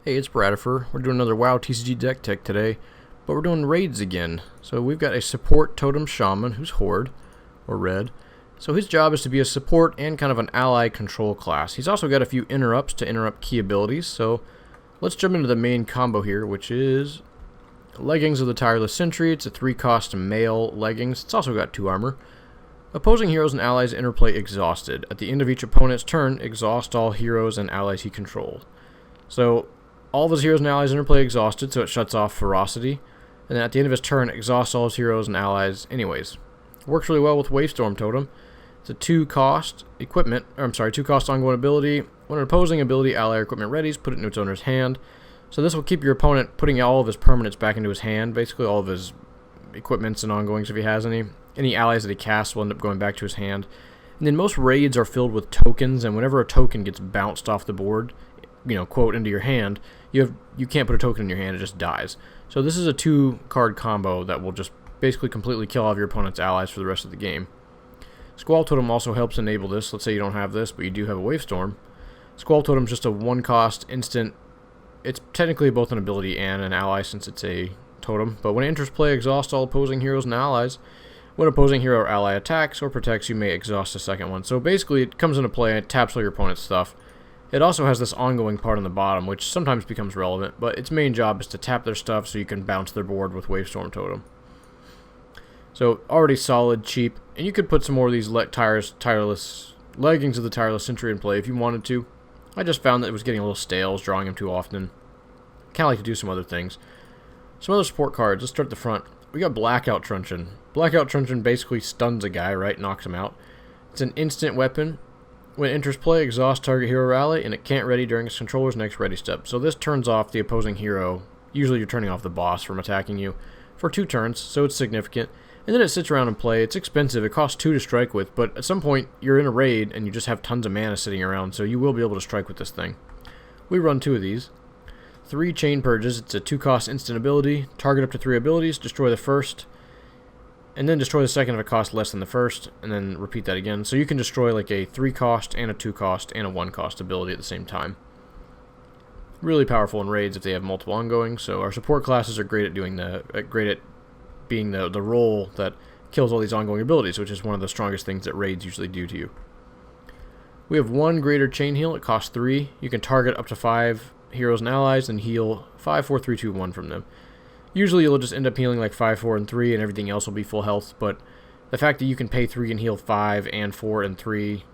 Hey, it's Bradifer. We're doing another WoW TCG deck tech today, but we're doing raids again. So we've got a support totem Shaman who's Horde, or red. So his job is to be a support and kind of an ally control class. He's also got a few interrupts to interrupt key abilities, so let's jump into the main combo here, which is Leggings of the Tireless Sentry. It's a 3-cost male Leggings. It's also got 2 armor. Opposing heroes and allies interplay exhausted. At the end of each opponent's turn, exhaust all heroes and allies he controlled. So all of his heroes and allies interplay exhausted, so it shuts off ferocity. And then at the end of his turn, exhaust all his heroes and allies anyways. Works really well with Wavestorm Totem. It's a 2-cost ongoing ability. When an opposing ability, ally, or equipment readies, put it into its owner's hand. So this will keep your opponent putting all of his permanents back into his hand, basically all of his equipments and ongoings if he has any. Any allies that he casts will end up going back to his hand. And then most raids are filled with tokens, and whenever a token gets bounced off the board, quote, into your hand, you can't put a token in your hand, it just dies. So this is a 2-card combo that will just basically completely kill all of your opponent's allies for the rest of the game. Squall Totem also helps enable this. Let's say you don't have this, but you do have a Wavestorm. Squall Totem is just a 1-cost instant. It's technically both an ability and an ally since it's a totem, but when it enters play, exhaust all opposing heroes and allies. When opposing hero or ally attacks or protects, you may exhaust a second one. So basically it comes into play and it taps all your opponent's stuff. It also has this ongoing part on the bottom, which sometimes becomes relevant, but its main job is to tap their stuff so you can bounce their board with Wavestorm Totem. So already solid, cheap, and you could put some more of these tireless Leggings of the Tireless Sentry in play if you wanted to. I just found that it was getting a little stale, was drawing him too often. Kind of like to do some other things. Some other support cards. Let's start at the front. We got Blackout Truncheon. Blackout Truncheon basically stuns a guy, right? Knocks him out. It's an instant weapon. When it enters play, exhaust target hero or ally, and it can't ready during its controller's next ready step. So this turns off the opposing hero. Usually you're turning off the boss from attacking you for 2 turns, so it's significant. And then it sits around and play. It's expensive. It costs 2 to strike with, but at some point you're in a raid and you just have tons of mana sitting around, so you will be able to strike with this thing. We run 2 of these. 3 Chain Purges. It's a 2-cost instant ability. Target up to 3 abilities. Destroy the first, and then destroy the second if it costs less than the first, and then repeat that again. So you can destroy like a 3-cost and a 2-cost and a 1-cost ability at the same time. Really powerful in raids if they have multiple ongoing. So our support classes are great at doing great at being the role that kills all these ongoing abilities, which is one of the strongest things that raids usually do to you. We have 1 Greater Chain Heal. It costs 3. You can target up to 5 heroes and allies and heal 5, 4, 3, 2, 1 from them. Usually you'll just end up healing like 5, 4, and 3, and everything else will be full health, but the fact that you can pay 3 and heal 5 and 4 and 3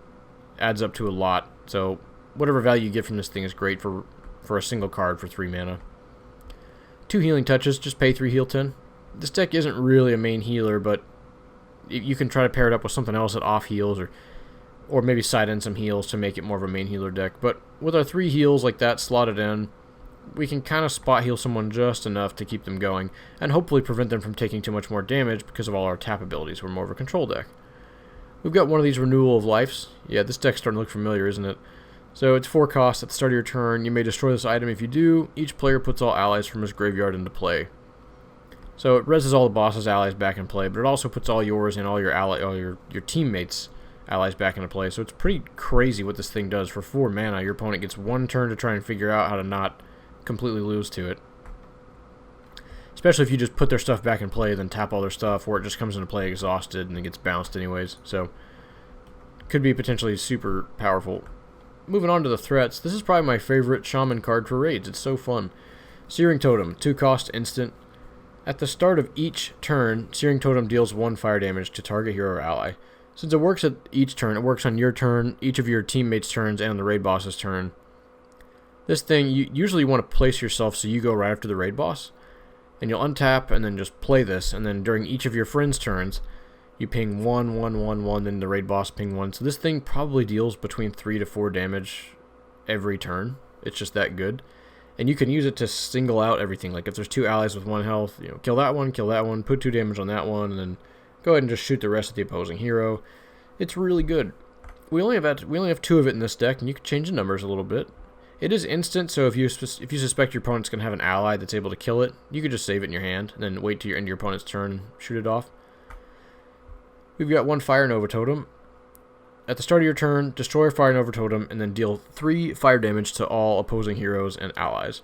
adds up to a lot. So whatever value you get from this thing is great for a single card for 3 mana. 2 Healing Touches, just pay 3, heal 10. This deck isn't really a main healer, but you can try to pair it up with something else that off heals, or maybe side in some heals to make it more of a main healer deck. But with our 3 heals like that slotted in, we can kind of spot heal someone just enough to keep them going, and hopefully prevent them from taking too much more damage because of all our tap abilities. We're more of a control deck. We've got one of these Renewal of Lives. Yeah, this deck's starting to look familiar, isn't it? So it's 4 costs at the start of your turn. You may destroy this item. If you do, each player puts all allies from his graveyard into play. So it reses all the boss's allies back in play, but it also puts all yours and all your teammates' allies back into play. So it's pretty crazy what this thing does. For 4 mana, your opponent gets 1 turn to try and figure out how to not completely lose to it. Especially if you just put their stuff back in play, then tap all their stuff, or it just comes into play exhausted and then gets bounced anyways. So could be potentially super powerful. Moving on to the threats, this is probably my favorite Shaman card for raids. It's so fun. Searing Totem, 2-cost instant. At the start of each turn, Searing Totem deals 1 fire damage to target hero or ally. Since it works at each turn, it works on your turn, each of your teammates' turns, and on the raid boss's turn. This thing, you usually want to place yourself so you go right after the raid boss, and you'll untap and then just play this, and then during each of your friends' turns, you ping 1, 1, 1, 1, then the raid boss ping 1. So this thing probably deals between 3 to 4 damage every turn. It's just that good. And you can use it to single out everything. Like if there's 2 allies with 1 health, kill that one, put 2 damage on that one, and then go ahead and just shoot the rest of the opposing hero. It's really good. We only have 2 of it in this deck, and you can change the numbers a little bit. It is instant, so if you suspect your opponent's going to have an ally that's able to kill it, you can just save it in your hand, and then wait till your end of your opponent's turn and shoot it off. We've got 1 Fire Nova Totem. At the start of your turn, destroy a Fire Nova Totem and then deal 3 fire damage to all opposing heroes and allies.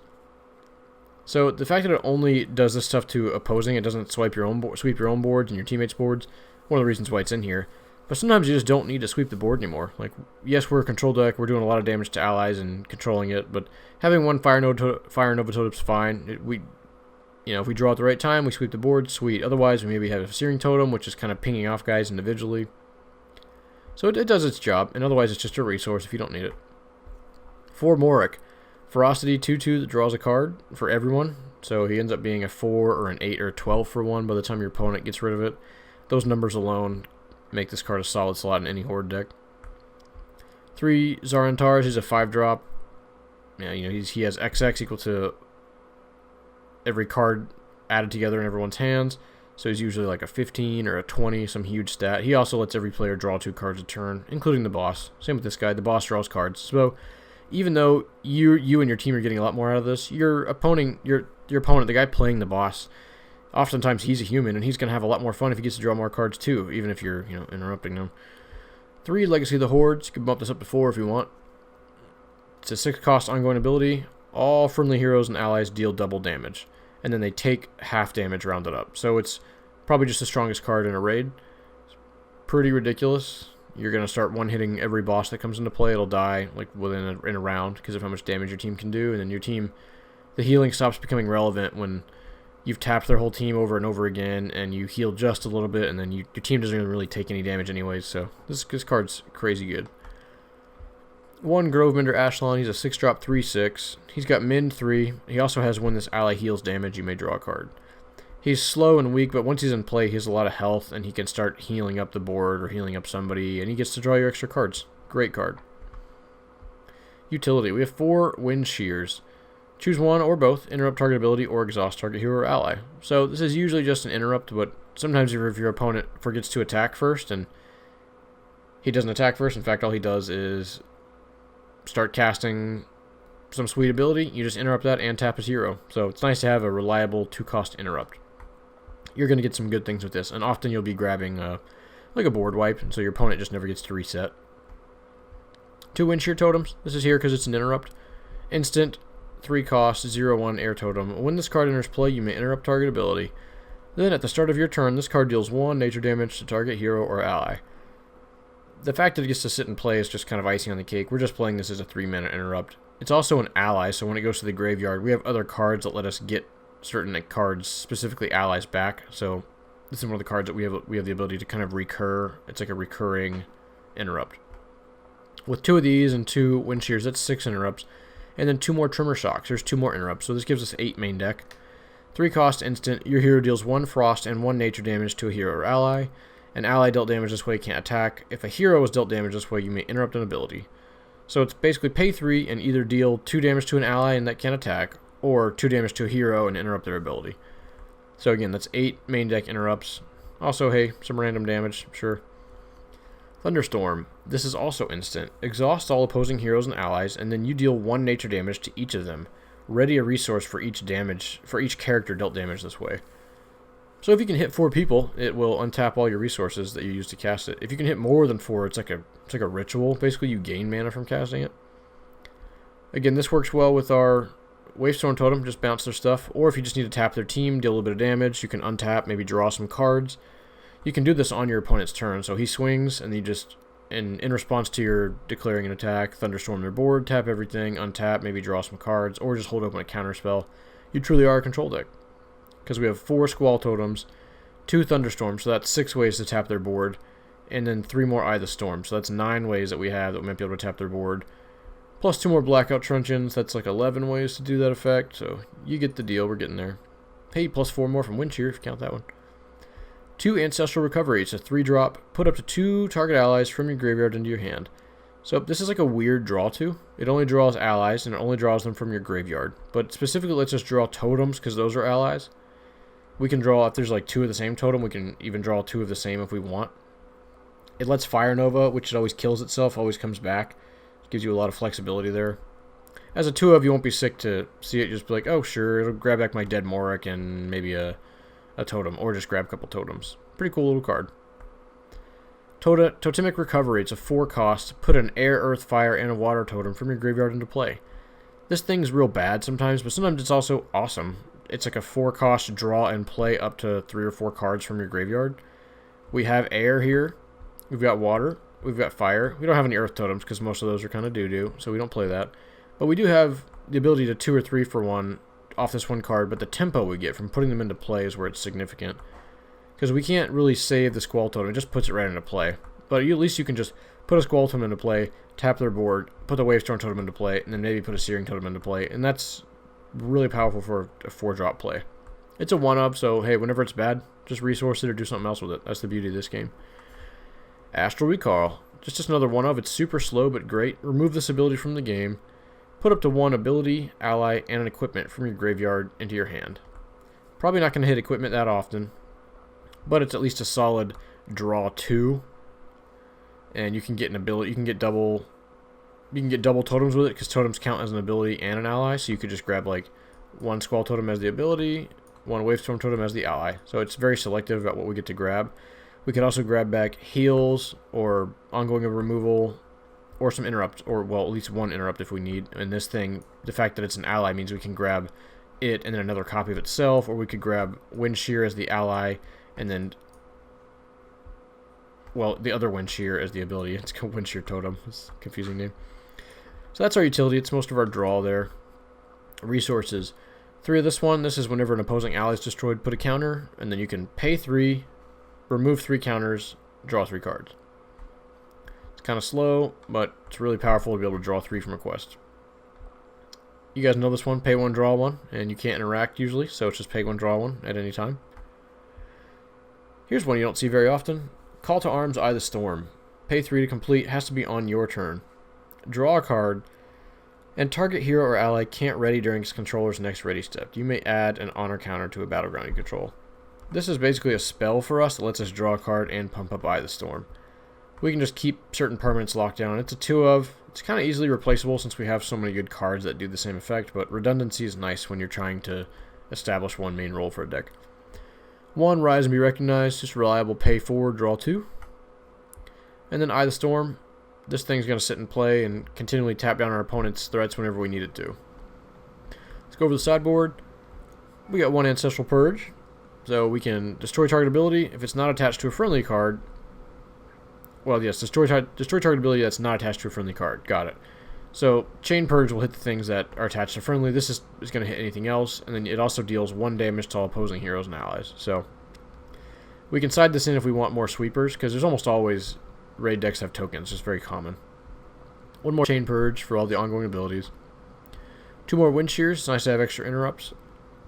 So the fact that it only does this stuff to opposing, it doesn't sweep your own boards and your teammates' boards, one of the reasons why it's in here. But sometimes you just don't need to sweep the board anymore. Like, yes, we're a control deck, we're doing a lot of damage to allies and controlling it, but having one Fire Nova Totem's fine. If we draw at the right time, we sweep the board, sweet. Otherwise, we maybe have a Searing Totem, which is kind of pinging off guys individually. So it does its job, and otherwise it's just a resource if you don't need it. For Morik, Ferocity 2/2 that draws a card for everyone. So he ends up being a 4 or an 8 or a 12 for 1 by the time your opponent gets rid of it. Those numbers alone make this card a solid slot in any Horde deck. 3 Xarantaurs, he's a 5-drop. Yeah, he has XX equal to every card added together in everyone's hands. So he's usually like a 15 or a 20, some huge stat. He also lets every player draw 2 cards a turn, including the boss. Same with this guy, the boss draws cards. So even though you and your team are getting a lot more out of this, your opponent, the guy playing the boss, oftentimes he's a human, and he's going to have a lot more fun if he gets to draw more cards too, even if you're interrupting them. 3 Legacy of the Hordes. You can bump this up to 4 if you want. It's a 6-cost ongoing ability. All friendly heroes and allies deal double damage, and then they take half damage rounded up. So it's probably just the strongest card in a raid. It's pretty ridiculous. You're going to start one-hitting every boss that comes into play. It'll die like in a round because of how much damage your team can do. And then your team, the healing stops becoming relevant when you've tapped their whole team over and over again, and you heal just a little bit, and then your team doesn't even really take any damage anyways. So this card's crazy good. 1 Grovemender Ash'lon. He's a 6-drop 3/6. He's got min 3. He also has when this ally heals damage, you may draw a card. He's slow and weak, but once he's in play, he has a lot of health, and he can start healing up the board or healing up somebody, and he gets to draw your extra cards. Great card. Utility. We have 4 Wind Shears. Choose one or both, interrupt target ability or exhaust target hero or ally. So this is usually just an interrupt, but sometimes if your opponent forgets to attack first, and he doesn't attack first, in fact all he does is start casting some sweet ability, you just interrupt that and tap his hero. So it's nice to have a reliable 2-cost interrupt. You're going to get some good things with this, and often you'll be grabbing like a board wipe, so your opponent just never gets to reset. 2 Windshear Totems. This is here because it's an interrupt. Instant, 3-cost, 0/1 air totem. When this card enters play, you may interrupt target ability. Then at the start of your turn, this card deals 1 nature damage to target hero or ally. The fact that it gets to sit and play is just kind of icing on the cake. We're just playing this as a 3-mana interrupt. It's also an ally, so when it goes to the graveyard, we have other cards that let us get certain cards, specifically allies, back. So this is one of the cards that we have the ability to kind of recur. It's like a recurring interrupt. With 2 of these and 2 Wind Shears, that's 6 interrupts. And then 2 more Tremor Shocks. There's 2 more interrupts, so this gives us 8 main deck. 3-cost instant. Your hero deals 1 frost and 1 nature damage to a hero or ally. An ally dealt damage this way can't attack. If a hero is dealt damage this way, you may interrupt an ability. So it's basically pay 3 and either deal 2 damage to an ally and that can't attack, or 2 damage to a hero and interrupt their ability. So again, that's 8 main deck interrupts. Also, hey, some random damage, sure. Thunderstorm. This is also instant. Exhaust all opposing heroes and allies, and then you deal 1 nature damage to each of them. Ready a resource for each character dealt damage this way. So if you can hit 4 people, it will untap all your resources that you use to cast it. If you can hit more than 4, it's like a ritual. Basically, you gain mana from casting it. Again, this works well with our Wavestorm Totem, just bounce their stuff. Or if you just need to tap their team, deal a little bit of damage, you can untap, maybe draw some cards. You can do this on your opponent's turn. So he swings, and you just, in response to your declaring an attack, Thunderstorm their board, tap everything, untap, maybe draw some cards, or just hold open a counter spell. You truly are a control deck. Because we have 4 Squall Totems, 2 Thunderstorms, so that's 6 ways to tap their board, and then 3 more Eye of the Storm, so that's 9 ways that we have that we might be able to tap their board. Plus 2 more Blackout Truncheons, that's like 11 ways to do that effect, so you get the deal, we're getting there. Hey, plus 4 more from Wind Shear, if you count that one. 2 Ancestral Recovery, it's a 3-drop, put up to 2 target allies from your graveyard into your hand. So this is like a weird draw to. It only draws allies, and it only draws them from your graveyard, but specifically lets us draw totems, because those are allies. We can draw, if there's like 2 of the same totem, we can even draw 2 of the same if we want. It lets Fire Nova, which it always kills itself, always comes back. It gives you a lot of flexibility there. As a 2-of, you won't be sick to see it. Just be like, oh sure, it'll grab back my dead Morik and maybe a totem, or just grab a couple totems. Pretty cool little card. Totemic Recovery, it's a 4-cost. Put an air, earth, fire, and a water totem from your graveyard into play. This thing's real bad sometimes, but sometimes it's also awesome. It's like a 4-cost draw and play up to 3 or 4 cards from your graveyard. We have air here. We've got water. We've got fire. We don't have any earth totems because most of those are kind of doo-doo, so we don't play that. But we do have the ability to 2 or 3 for 1 off this 1 card, but the tempo we get from putting them into play is where it's significant. Because we can't really save the Squall Totem, it just puts it right into play. But at least you can just put a Squall Totem into play, tap their board, put the Wavestorm Totem into play, and then maybe put a Searing Totem into play, and that's really powerful for a 4-drop play. It's a 1-of, so hey, whenever it's bad, just resource it or do something else with it. That's the beauty of this game. Astral Recall. Just another 1-of. It's super slow but great. Remove this ability from the game. Put up to 1 ability, ally, and an equipment from your graveyard into your hand. Probably not going to hit equipment that often, but it's at least a solid draw 2. And you can get an ability. You can get double totems with it because totems count as an ability and an ally. So you could just grab like 1 Squall Totem as the ability, 1 Wavestorm Totem as the ally. So it's very selective about what we get to grab. We could also grab back heals or ongoing removal or some interrupt, or well, at least 1 interrupt if we need. And this thing, the fact that it's an ally means we can grab it and then another copy of itself, or we could grab Wind Shear as the ally and then, well, the other Wind Shear as the ability. It's called Windshear Totem. It's a confusing name. So that's our utility. It's most of our draw there. Resources. 3 of this one. This is whenever an opposing ally is destroyed, put a counter, and then you can pay 3, remove 3 counters, draw 3 cards. It's kind of slow, but it's really powerful to be able to draw 3 from a quest. You guys know this one, pay 1, draw 1, and you can't interact usually, so it's just pay 1, draw 1 at any time. Here's one you don't see very often. Call to Arms, Eye the Storm. Pay 3 to complete, has to be on your turn. Draw a card, and target hero or ally can't ready during its controller's next ready step. You may add an honor counter to a battleground you control. This is basically a spell for us that lets us draw a card and pump up Eye the Storm. We can just keep certain permanents locked down. It's a 2-of. It's kind of easily replaceable since we have so many good cards that do the same effect, but redundancy is nice when you're trying to establish one main role for a deck. 1, Rise and Be Recognized. Just reliable, pay 4, draw 2. And then Eye the Storm. This thing's going to sit and play and continually tap down our opponent's threats whenever we need it to. Let's go over the sideboard. We got 1 Ancestral Purge. So we can destroy target ability if it's not attached to a friendly card. Well, yes, destroy target ability that's not attached to a friendly card. Got it. So Chain Purge will hit the things that are attached to friendly. This is going to hit anything else. And then it also deals 1 damage to all opposing heroes and allies. So we can side this in if we want more sweepers, because there's almost always raid decks have tokens. It's very common. 1 more Chain Purge for all the ongoing abilities. 2 more Wind Shears. It's nice to have extra interrupts.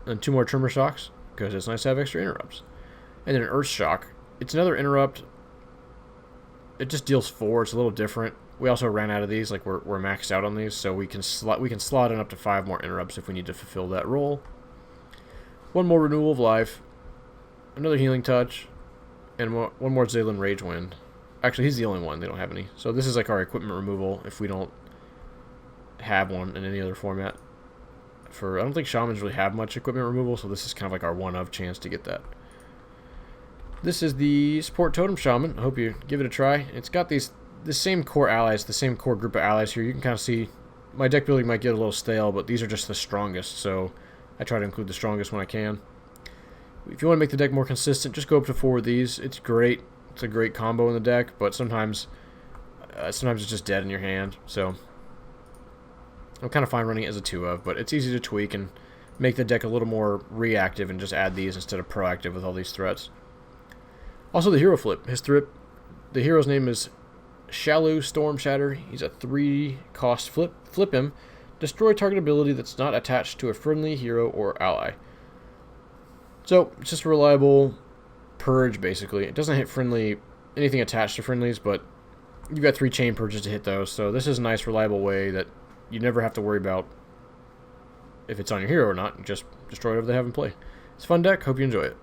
And 2 more Tremor Shocks, because it's nice to have extra interrupts. And then an Earth Shock. It's another interrupt. It just deals 4. It's a little different. We also ran out of these. Like we're maxed out on these, so we can slot in up to 5 more interrupts if we need to fulfill that role. 1 more Renewal of Life. Another Healing Touch. And 1 more Zalan Ragewind. Actually, he's the only one. They don't have any. So this is like our equipment removal if we don't have one in any other format. I don't think Shamans really have much equipment removal, so this is kind of like our 1-of chance to get that. This is the Support Totem Shaman. I hope you give it a try. It's got the same core allies, the same core group of allies here. You can kind of see my deck building might get a little stale, but these are just the strongest, so I try to include the strongest when I can. If you want to make the deck more consistent, just go up to 4 of these. It's great. It's a great combo in the deck, but sometimes it's just dead in your hand. So I'm kind of fine running it as a 2-of, but it's easy to tweak and make the deck a little more reactive and just add these instead of proactive with all these threats. Also, the hero flip. The hero's name is Shalu Stormshatter. He's a 3-cost flip. Flip him. Destroy target ability that's not attached to a friendly hero or ally. So it's just a reliable purge, basically. It doesn't hit anything attached to friendlies, but you've got 3 Chain Purges to hit those. So this is a nice, reliable way that you never have to worry about if it's on your hero or not. You just destroy whatever they have in play. It's a fun deck. Hope you enjoy it.